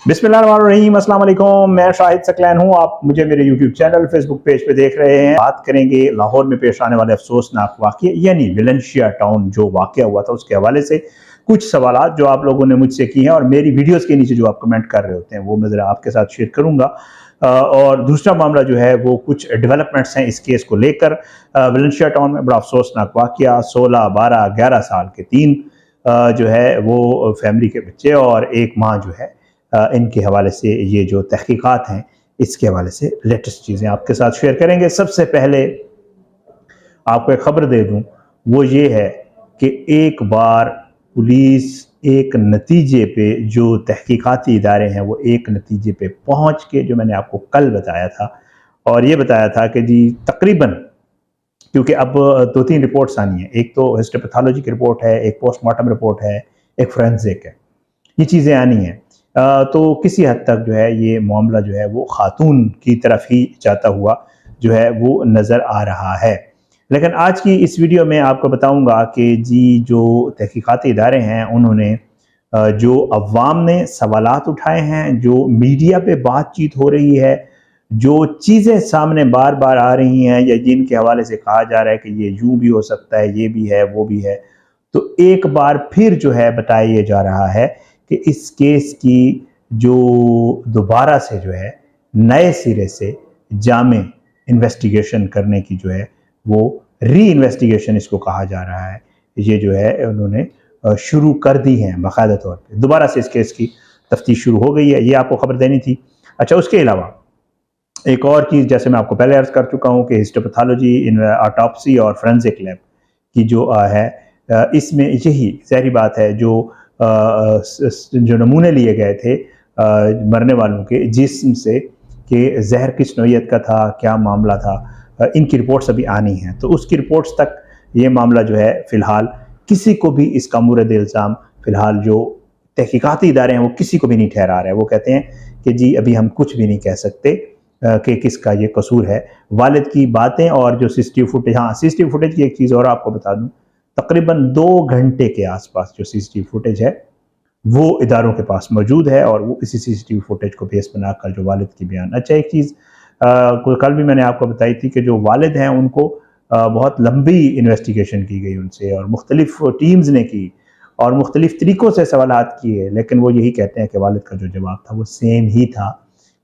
बिस्मिल्लाहिर्रहमानिर्रहीम, अस्सलाम वालेकुम। मैं शाहिद सकलैन हूँ। आप मुझे मेरे यूट्यूब चैनल, फेसबुक पेज पे देख रहे हैं। बात करेंगे लाहौर में पेश आने वाले अफसोसनाक वाक़ये यानी वेलेंशिया टाउन जो वाक़या हुआ था उसके हवाले से कुछ सवालात जो आप लोगों ने मुझसे किए हैं और मेरी वीडियोस के नीचे जो आप कमेंट कर रहे होते हैं वो मैं ज़रा आपके साथ शेयर करूँगा। और दूसरा मामला जो है वो कुछ डेवलपमेंट्स हैं इस केस को लेकर। वेलेंशिया टाउन में बड़ा अफसोसनाक वाक़या, 16, 12, 11 साल के तीन जो है वो फैमिली के बच्चे और एक माँ जो है, इनके हवाले से ये जो तहकीकात हैं इसके हवाले से लेटेस्ट चीज़ें आपके साथ शेयर करेंगे। सबसे पहले आपको एक खबर दे दूं, वो ये है कि एक बार पुलिस एक नतीजे पे, जो तहकीकाती इदारे हैं वो एक नतीजे पे पहुंच के, जो मैंने आपको कल बताया था और ये बताया था कि जी तकरीबन, क्योंकि अब दो तीन रिपोर्ट्स आनी है, एक तो हिस्टोपैथोलॉजी की रिपोर्ट है, एक पोस्टमार्टम रिपोर्ट है, एक फोरेंसिक है, ये चीज़ें आनी हैं। तो किसी हद तक जो है ये मामला जो है वो खातून की तरफ ही जाता हुआ जो है वो नज़र आ रहा है। लेकिन आज की इस वीडियो में आपको बताऊंगा कि जी जो तहकीकाती इदारे हैं उन्होंने जो अवाम ने सवालात उठाए हैं, जो मीडिया पे बातचीत हो रही है, जो चीज़ें सामने बार बार आ रही हैं या जिनके हवाले से कहा जा रहा है कि ये यूं भी हो सकता है, ये भी है, वो भी है, तो एक बार फिर जो है बताया जा रहा है कि इस केस की जो दोबारा से जो है नए सिरे से जामे इन्वेस्टिगेशन करने की जो है वो री इन्वेस्टिगेशन इसको कहा जा रहा है, ये जो है उन्होंने शुरू कर दी है बाकायदा तौर पे। दोबारा से इस केस की तफ्तीश शुरू हो गई है, ये आपको खबर देनी थी। अच्छा, उसके अलावा एक और चीज़, जैसे मैं आपको पहले अर्ज कर चुका हूँ कि हिस्टोपैथोलॉजी, ऑटोप्सी और फोरेंसिक लैब की जो है, इसमें यही ज़ाहिर बात है जो नमूने लिए गए थे मरने वालों के जिस्म से कि जहर किस नौइयत का था, क्या मामला था, इनकी रिपोर्ट्स अभी आनी हैं। तो उसकी रिपोर्ट्स तक ये मामला जो है फ़िलहाल किसी को भी इसका मुरद इल्ज़ाम, फ़िलहाल जो तहकीकाती इदारे हैं वो किसी को भी नहीं ठहरा रहे हैं। वो कहते हैं कि जी अभी हम कुछ भी नहीं कह सकते कि किसका ये कसूर है। वालिद की बातें और जो सीसीटीवी फुटेज, हाँ सीसीटीवी फुटेज की एक चीज़ और आपको बता दूं, तकरीबन 2 घंटे के आसपास जो सीसीटीवी फुटेज है वो इदारों के पास मौजूद है और वो इसी सीसीटीवी फुटेज को बेस बनाकर जो वालिद की बयान। अच्छा, एक चीज़ कल भी मैंने आपको बताई थी कि जो वालिद हैं उनको बहुत लंबी इन्वेस्टिगेशन की गई उनसे और मुख्तलिफ टीम्स ने की और मुख्तलिफ तरीक़ों से सवालात किए, लेकिन वो यही कहते हैं कि वालिद का जो जवाब था वो सेम ही था,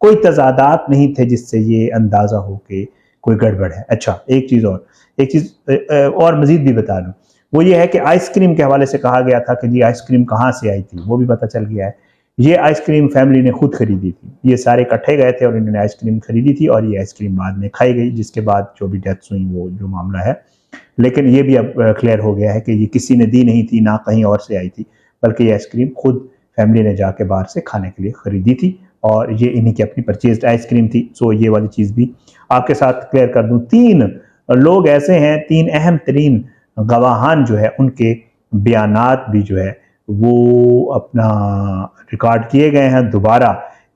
कोई तजादात नहीं थे जिससे ये अंदाज़ा हो कि कोई गड़बड़ है। अच्छा, एक चीज़ और मज़ीद भी बता दूँ, वो ये है कि आइसक्रीम के हवाले से कहा गया था कि जी आइसक्रीम कहाँ से आई थी, वो भी पता चल गया है। ये आइसक्रीम फैमिली ने खुद खरीदी थी, ये सारे इकट्ठे गए थे और इन्होंने आइसक्रीम खरीदी थी और ये आइसक्रीम बाद में खाई गई, जिसके बाद जो भी डेथ्स हुई वो जो मामला है। लेकिन ये भी अब क्लियर हो गया है कि ये किसी ने दी नहीं थी, ना कहीं और से आई थी, बल्कि ये आइसक्रीम खुद फैमिली ने जाके बाहर से खाने के लिए खरीदी थी और ये इन्हीं की अपनी परचेज्ड आइसक्रीम थी। सो ये वाली चीज़ भी आपके साथ क्लियर कर दूं। 3 लोग ऐसे हैं, 3 अहम तरीन गवाहान जो है उनके बयानात भी जो है वो अपना रिकॉर्ड किए गए हैं, दोबारा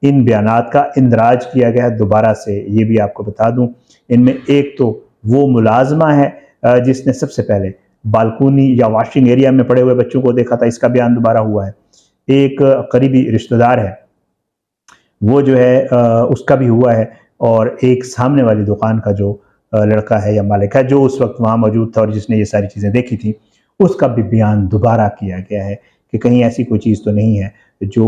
इन बयानात का इंदराज किया गया है दोबारा से, ये भी आपको बता दूं। इनमें एक तो वो मुलाजमा है जिसने सबसे पहले बालकनी या वॉशिंग एरिया में पड़े हुए बच्चों को देखा था, इसका बयान दोबारा हुआ है। एक करीबी रिश्तेदार है, वो जो है उसका भी हुआ है, और एक सामने वाली दुकान का जो लड़का है या मालिक है जो उस वक्त वहाँ मौजूद था और जिसने ये सारी चीज़ें देखी थी, उसका भी बयान दोबारा किया गया है कि कहीं ऐसी कोई चीज़ तो नहीं है जो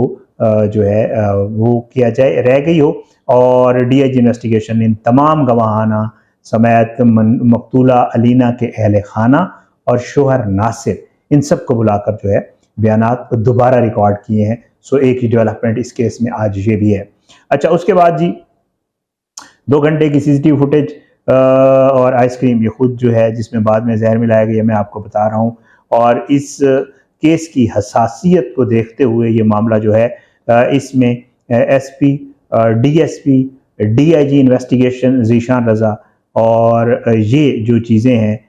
है वो किया जाए, रह गई हो। और डीआईजी इन्वेस्टिगेशन इन तमाम गवाहाना समेत मकतूला अलीना के अहल खाना और शोहर नासिर, इन सब को बुलाकर जो है बयानात दोबारा रिकॉर्ड किए हैं। सो एक ही डेवलपमेंट इस केस में आज ये भी है। अच्छा, उसके बाद जी 2 घंटे की सीसीटीवी फुटेज और आइसक्रीम, ये खुद जो है जिसमें बाद में जहर मिलाया गया, मैं आपको बता रहा हूँ। और इस केस की हसासियत को देखते हुए ये मामला जो है इसमें SP, DSP, DIG investigation Zeeshan Raza, और ये जो चीज़ें हैं,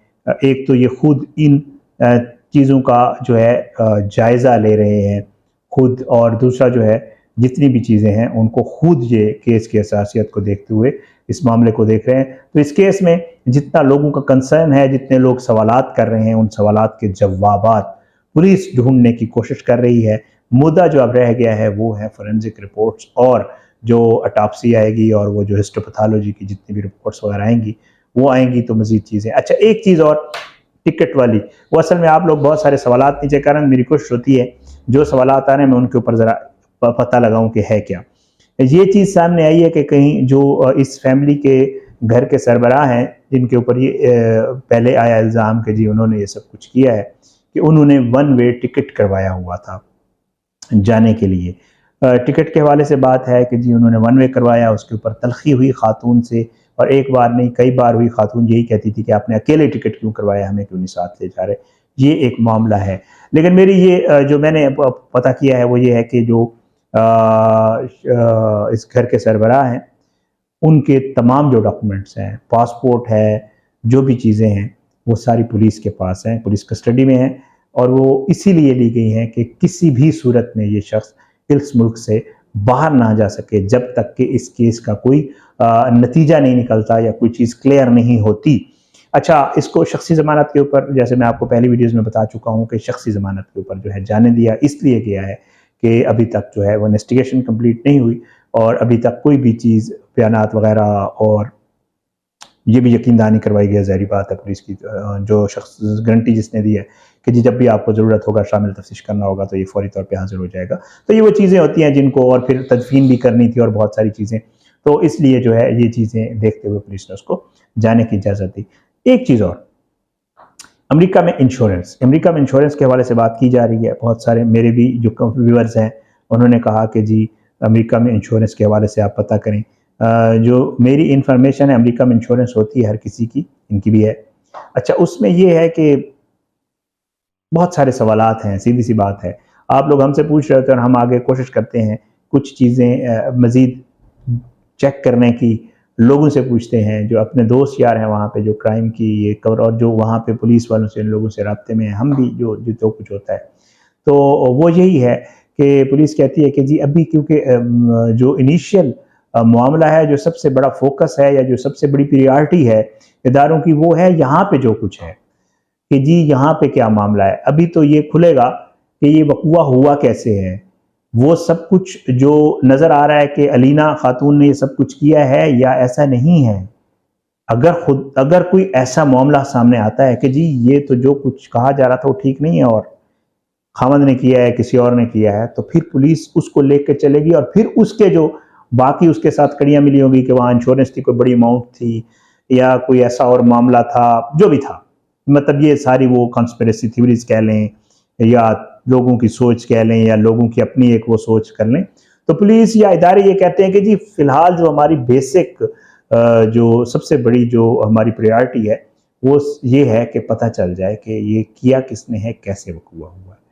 एक तो ये खुद इन चीज़ों का जो है जायज़ा ले रहे हैं खुद, और दूसरा जो है जितनी भी चीज़ें हैं उनको खुद ये केस की हसासियत को देखते हुए इस मामले को देख रहे हैं। तो इस केस में जितना लोगों का कंसर्न है, जितने लोग सवालात कर रहे हैं, उन सवालात के जवाबात पुलिस ढूंढने की कोशिश कर रही है। मुद्दा जो अब रह गया है वो है फोरेंसिक रिपोर्ट्स और जो अटॉप्सी आएगी और वो जो हिस्टोपैथोलॉजी की जितनी भी रिपोर्ट्स वगैरह आएंगी वो आएंगी तो मजीद चीज़ें। अच्छा, एक चीज़ और, टिकट वाली, वो असल में आप लोग बहुत सारे सवालात नीचे कारण मेरी कोशिश होती है जो सवालात आ रहे हैं मैं उनके ऊपर ज़रा पता लगाऊं कि है क्या। ये चीज़ सामने आई है कि कहीं जो इस फैमिली के घर के सरबराह हैं जिनके ऊपर ये पहले आया इल्ज़ाम कि जी उन्होंने ये सब कुछ किया है, कि उन्होंने वन वे टिकट करवाया हुआ था जाने के लिए। टिकट के हवाले से बात है कि जी उन्होंने वन वे करवाया, उसके ऊपर तलखी हुई खातून से, और एक बार नहीं कई बार हुई। खातून यही कहती थी कि आपने अकेले टिकट क्यों करवाया, हमें क्यों नहीं साथ ले जा रहे। ये एक मामला है। लेकिन मेरी ये जो मैंने पता किया है वो ये है कि जो इस घर के सरबराह हैं उनके तमाम जो डॉक्यूमेंट्स हैं, पासपोर्ट है, जो भी चीज़ें हैं वो सारी पुलिस के पास हैं, पुलिस कस्टडी में हैं, और वो इसीलिए ली गई हैं कि किसी भी सूरत में ये शख्स इस मुल्क से बाहर ना जा सके जब तक कि इस केस का कोई नतीजा नहीं निकलता या कोई चीज़ क्लियर नहीं होती। अच्छा, इसको शख्सी ज़मानत के ऊपर, जैसे मैं आपको पहली वीडियोज़ में बता चुका हूँ कि शख्सी ज़मानत के ऊपर जो है जाने दिया इसलिए गया है कि अभी तक जो है वो इन्वेस्टिगेशन कंप्लीट नहीं हुई और अभी तक कोई भी चीज़, बयानात वगैरह, और ये भी यकीन दहानी करवाई गई है, ज़ाहिर बात है पुलिस की जो शख्स गारंटी जिसने दी है कि जी जब भी आपको ज़रूरत होगा शामिल तफ्तीश करना होगा तो ये फौरी तौर पे हाजिर हो जाएगा। तो ये वो चीज़ें होती हैं जिनको, और फिर तदफीन भी करनी थी और बहुत सारी चीज़ें, तो इसलिए जो है ये चीज़ें देखते हुए पुलिस ने उसको जाने की इजाज़त दी। एक चीज़ और, अमेरिका में इंश्योरेंस, अमेरिका में इंश्योरेंस के हवाले से बात की जा रही है। बहुत सारे मेरे भी जो व्यूअर्स हैं उन्होंने कहा कि जी अमेरिका में इंश्योरेंस के हवाले से आप पता करें। जो मेरी इंफॉर्मेशन है, अमेरिका में इंश्योरेंस होती है हर किसी की, इनकी भी है। अच्छा, उसमें ये है कि बहुत सारे सवालात हैं, सीधी सी बात है। आप लोग हमसे पूछ रहे होते हैं और हम आगे कोशिश करते हैं कुछ चीज़ें मज़ीद चेक करने की, लोगों से पूछते हैं जो अपने दोस्त यार हैं वहाँ पे जो क्राइम की ये कवर, और जो वहाँ पे पुलिस वालों से, इन लोगों से राब्ते में हैं हम भी, जो कुछ होता है। तो वो यही है कि पुलिस कहती है कि जी अभी क्योंकि जो इनिशियल मामला है, जो सबसे बड़ा फोकस है या जो सबसे बड़ी प्रायोरिटी है इदारों की, वो है यहाँ पे जो कुछ है कि जी यहाँ पे क्या मामला है। अभी तो ये खुलेगा कि ये वक़ूआ हुआ कैसे है। वो सब कुछ जो नज़र आ रहा है कि अलीना खातून ने ये सब कुछ किया है या ऐसा नहीं है। अगर कोई ऐसा मामला सामने आता है कि जी ये तो जो कुछ कहा जा रहा था वो ठीक नहीं है और खामद ने किया है, किसी और ने किया है, तो फिर पुलिस उसको लेकर चलेगी और फिर उसके जो बाकी उसके साथ कड़ियाँ मिली होंगी कि वहाँ इंश्योरेंस थी, कोई बड़ी अमाउंट थी या कोई ऐसा और मामला था, जो भी था। मतलब ये सारी वो कॉन्स्पिरेसी थ्योरीज कह लें या लोगों की सोच कह लें या लोगों की अपनी एक वो सोच कर लें, तो पुलिस या इदारे ये कहते हैं कि जी फिलहाल जो हमारी बेसिक जो सबसे बड़ी जो हमारी प्रायोरिटी है वो ये है कि पता चल जाए कि ये किया किसने है, कैसे वक़ूआ हुआ है।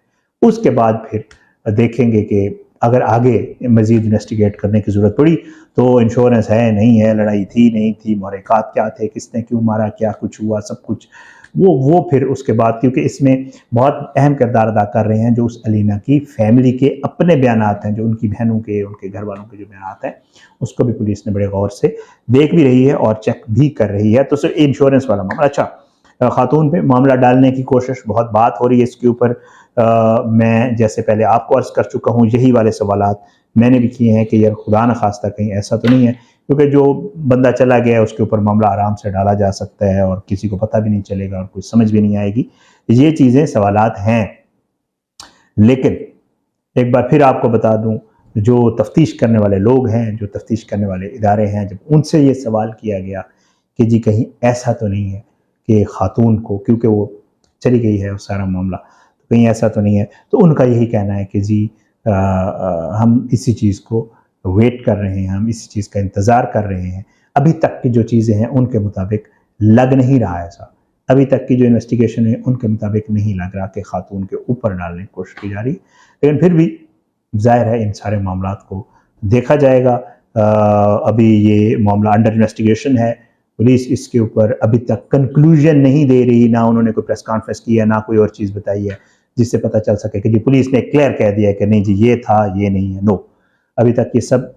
उसके बाद फिर देखेंगे कि अगर आगे मज़ीद इन्वेस्टिगेट करने की ज़रूरत पड़ी तो इंश्योरेंस है नहीं है, लड़ाई थी नहीं थी, महरक़ात क्या थे, किसने क्यों मारा, क्या कुछ हुआ, सब कुछ वो फिर उसके बाद, क्योंकि इसमें बहुत अहम किरदार अदा कर रहे हैं जो उस अलीना की फैमिली के अपने बयानात हैं, जो उनकी बहनों के, उनके घर वालों के जो बयानात हैं, उसको भी पुलिस ने बड़े गौर से देख भी रही है और चेक भी कर रही है। तो सिर्फ इंश्योरेंस वाला मामला। अच्छा, खातून पे मामला डालने की कोशिश, बहुत बात हो रही है इसके ऊपर। मैं जैसे पहले आपको अर्ज़ कर चुका हूँ, यही वाले सवालात मैंने भी किए हैं कि यार खुदा न खास्ता कहीं ऐसा तो नहीं है, क्योंकि जो बंदा चला गया है उसके ऊपर मामला आराम से डाला जा सकता है और किसी को पता भी नहीं चलेगा और कुछ समझ भी नहीं आएगी। ये चीज़ें सवालात हैं। लेकिन एक बार फिर आपको बता दूं, जो तफ्तीश करने वाले लोग हैं, जो तफ्तीश करने वाले इदारे हैं, जब उनसे ये सवाल किया गया कि जी कहीं ऐसा तो नहीं है कि खातून को, क्योंकि वो चली गई है वो सारा मामला, तो कहीं ऐसा तो नहीं है, तो उनका यही कहना है कि जी हम इसी चीज़ को वेट कर रहे हैं, हम इसी चीज़ का इंतज़ार कर रहे हैं। अभी तक की जो चीज़ें हैं उनके मुताबिक लग नहीं रहा ऐसा, अभी तक की जो इन्वेस्टिगेशन है उनके मुताबिक नहीं लग रहा कि खातून के ऊपर डालने की कोशिश की जा रही। लेकिन फिर भी ज़ाहिर है इन सारे मामलात को देखा जाएगा। अभी ये मामला अंडर इन्वेस्टिगेशन है, पुलिस इसके ऊपर अभी तक कंक्लूजन नहीं दे रही, ना उन्होंने कोई प्रेस कॉन्फ्रेंस की है, ना कोई और चीज़ बताई है जिससे पता चल सके कि जी पुलिस ने क्लियर कह दिया है कि नहीं जी ये था, ये नहीं है। नो, अभी तक ये सब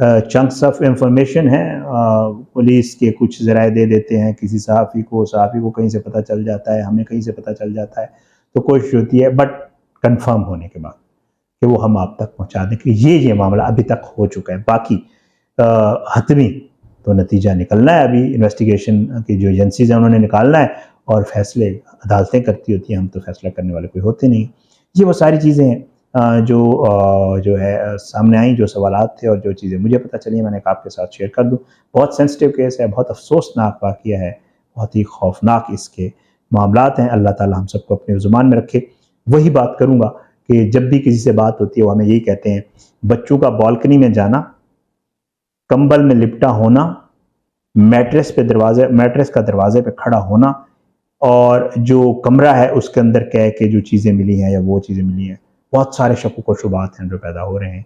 चंक्स ऑफ इंफॉर्मेशन है। पुलिस के कुछ ज़राए दे देते हैं किसी सहाफ़ी को कहीं से पता चल जाता है, हमें कहीं से पता चल जाता है, तो कोशिश होती है, बट कंफर्म होने के बाद। कि वो हम आप तक पहुंचा दें कि ये मामला अभी तक हो चुका है। बाकी हतमी तो नतीजा निकलना है, अभी इन्वेस्टिगेशन की जो एजेंसीज हैं उन्होंने निकालना है और फैसले अदालतें करती होती हैं, हम तो फैसला करने वाले कोई होते नहीं। ये वो सारी चीज़ें हैं जो है सामने आई, जो सवालात थे और जो चीज़ें मुझे पता चली मैंने कहा आपके साथ शेयर कर दूँ। बहुत सेंसिटिव केस है, बहुत अफसोसनाक वाक़या है, बहुत ही खौफनाक इसके मामलात हैं। अल्लाह ताला हम सबको अपने ज़ुबान में रखे। वही बात करूँगा कि जब भी किसी से बात होती है वो हमें यही कहते हैं, बच्चों का बालकनी में जाना, कंबल में लिपटा होना, मैट्रेस का दरवाजे पे खड़ा होना और जो कमरा है उसके अंदर कह के जो चीज़ें मिली हैं या वो चीज़ें मिली हैं, बहुत सारे शक व शुबहात हैं जो पैदा हो रहे हैं।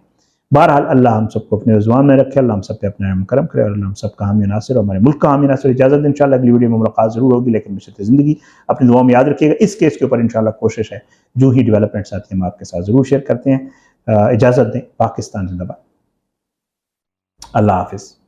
बहरहाल अल्लाह हम सबको अपने ज़ुबान में रखे, अल्लाह हम सब पे अपना रहम करम करे और अल्लाह हम सब का हामी नासिर और हमारे मुल्क का हामी नासिर। इजाज़त, इंशाअल्लाह अगली वीडियो में मुलाकात ज़रूर होगी, लेकिन बशर्ते ज़िंदगी अपनी दुआ में याद रखिएगा। इस केस के ऊपर इंशाअल्लाह कोशिश है जो ही डेवलपमेंट्स आती हैं हम आपके साथ ज़रूर शेयर करते हैं। इजाज़त दें। पाकिस्तान जिंदाबाद। अल्लाह हाफ़िज़।